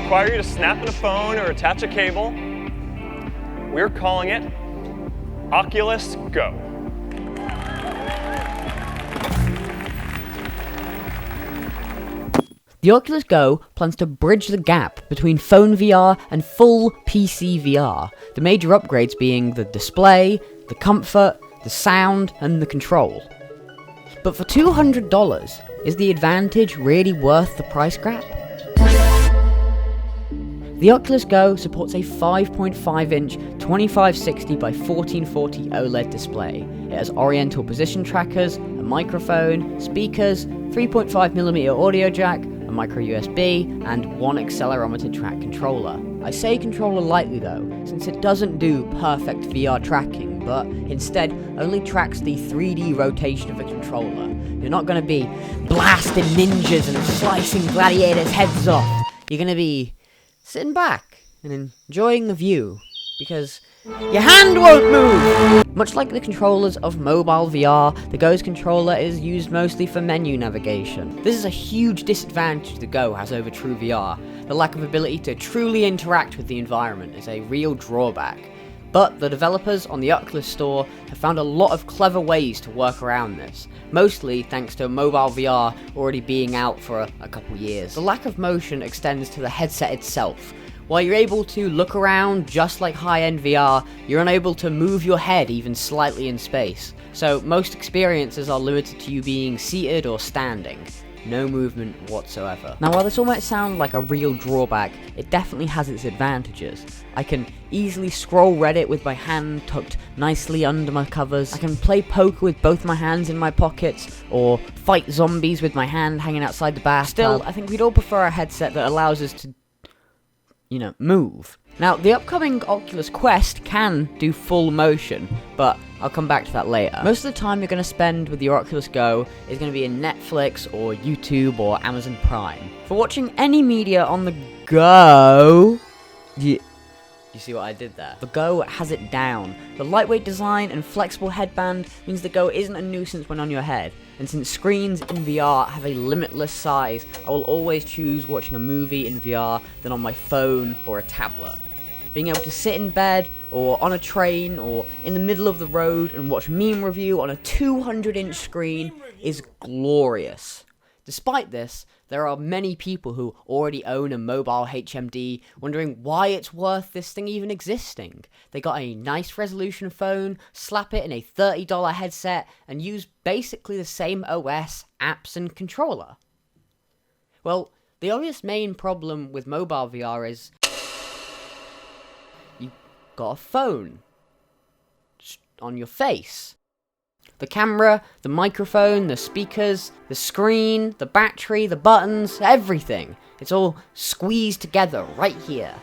require you to snap in a phone or attach a cable. We're calling it Oculus Go. The Oculus Go plans to bridge the gap between phone VR and full PC VR, the major upgrades being the display, the comfort, the sound, and the control. But for $200, is the advantage really worth the price gap? The Oculus Go supports a 5.5-inch 2560 by 1440 OLED display. It has oriental position trackers, a microphone, speakers, 3.5mm audio jack, a micro USB, and one accelerometer track controller. I say controller lightly though, since it doesn't do perfect VR tracking, but instead only tracks the 3D rotation of a controller. You're not going to be blasting ninjas and slicing gladiators' heads off. You're going to be sitting back and enjoying the view, because your hand won't move! Much like the controllers of mobile VR, the Go's controller is used mostly for menu navigation. This is a huge disadvantage the Go has over true VR. The lack of ability to truly interact with the environment is a real drawback. But the developers on the Oculus Store have found a lot of clever ways to work around this, mostly thanks to mobile VR already being out for a couple years. The lack of motion extends to the headset itself. While you're able to look around just like high-end VR, you're unable to move your head even slightly in space. So most experiences are limited to you being seated or standing. No movement whatsoever. Now while this all might sound like a real drawback, it definitely has its advantages. I can easily scroll Reddit with my hand tucked nicely under my covers. I can play poker with both my hands in my pockets, or fight zombies with my hand hanging outside the bathtub. Still, I think we'd all prefer a headset that allows us to, move. Now, the upcoming Oculus Quest can do full motion, but I'll come back to that later. Most of the time you're going to spend with your Oculus Go is going to be in Netflix or YouTube or Amazon Prime. For watching any media on the go, you see what I did there? The Go has it down. The lightweight design and flexible headband means the Go isn't a nuisance when on your head. And since screens in VR have a limitless size, I will always choose watching a movie in VR than on my phone or a tablet. Being able to sit in bed, or on a train, or in the middle of the road and watch meme review on a 200-inch screen is glorious. Despite this, there are many people who already own a mobile HMD wondering why it's worth this thing even existing. They got a nice resolution phone, slap it in a $30 headset, and use basically the same OS, apps, and controller. Well, the obvious main problem with mobile VR is you got a phone on your face. The camera, the microphone, the speakers, the screen, the battery, the buttons, everything. It's all squeezed together right here.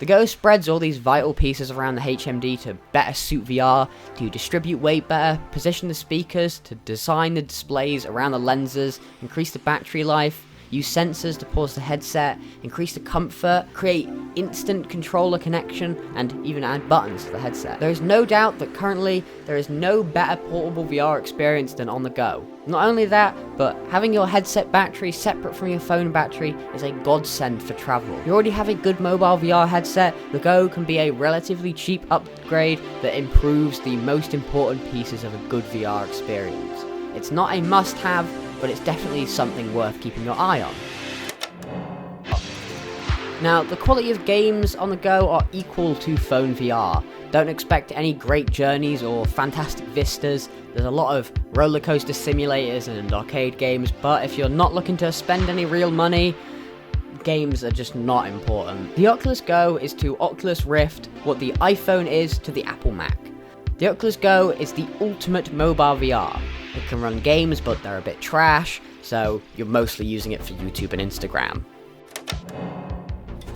The Go spreads all these vital pieces around the HMD to better suit VR, to distribute weight better, position the speakers, to design the displays around the lenses, increase the battery life, use sensors to pause the headset, increase the comfort, create instant controller connection, and even add buttons to the headset. There is no doubt that currently there is no better portable VR experience than on the Go. Not only that, but having your headset battery separate from your phone battery is a godsend for travel. You already have a good mobile VR headset, the Go can be a relatively cheap upgrade that improves the most important pieces of a good VR experience. It's not a must-have, but it's definitely something worth keeping your eye on. Now, the quality of games on the Go are equal to phone VR. Don't expect any great journeys or fantastic vistas. There's a lot of roller coaster simulators and arcade games, but if you're not looking to spend any real money, games are just not important. The Oculus Go is to Oculus Rift what the iPhone is to the Apple Mac. The Oculus Go is the ultimate mobile VR. It can run games, but they're a bit trash, so you're mostly using it for YouTube and Instagram.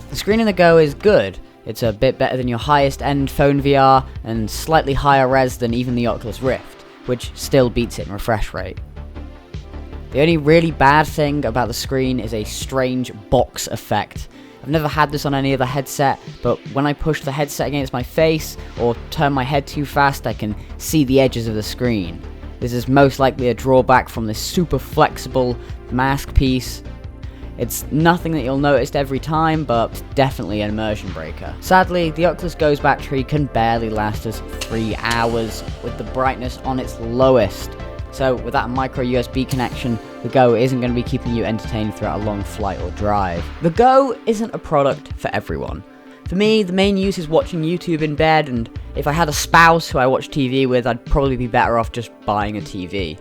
The screen in the Go is good. It's a bit better than your highest end phone VR, and slightly higher res than even the Oculus Rift, which still beats it in refresh rate. The only really bad thing about the screen is a strange box effect. I've never had this on any other headset, but when I push the headset against my face, or turn my head too fast, I can see the edges of the screen. This is most likely a drawback from this super flexible mask piece. It's nothing that you'll notice every time, but definitely an immersion breaker. Sadly, the Oculus Go's battery can barely last us 3 hours with the brightness on its lowest. So without a micro USB connection, the Go isn't going to be keeping you entertained throughout a long flight or drive. The Go isn't a product for everyone. For me, the main use is watching YouTube in bed, and if I had a spouse who I watch TV with, I'd probably be better off just buying a TV.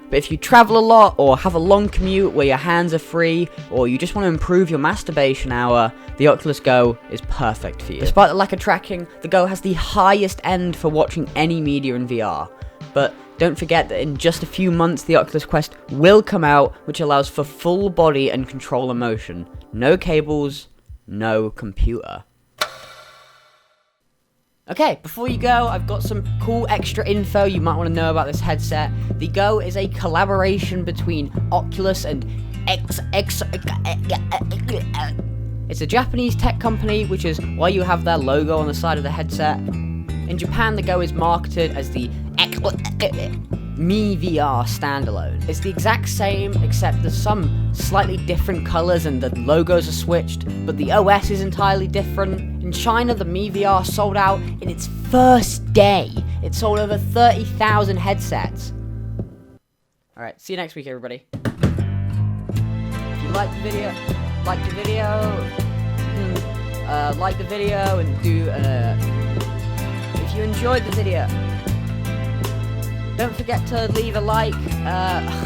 But if you travel a lot, or have a long commute where your hands are free, or you just want to improve your masturbation hour, the Oculus Go is perfect for you. Despite the lack of tracking, the Go has the highest end for watching any media in VR. But don't forget that in just a few months the Oculus Quest will come out, which allows for full body and controller motion. No cables, no computer. Okay, before you go, I've got some cool extra info you might want to know about this headset. The Go is a collaboration between Oculus and It's a Japanese tech company, which is why you have their logo on the side of the headset. In Japan, the Go is marketed as the Mi VR standalone. It's the exact same, except there's some slightly different colors and the logos are switched, but the OS is entirely different. In China, the Mi VR sold out in its first day. It sold over 30,000 headsets. Alright, see you next week, everybody. If you like the video, like the video and do, if you enjoyed the video, don't forget to leave a like,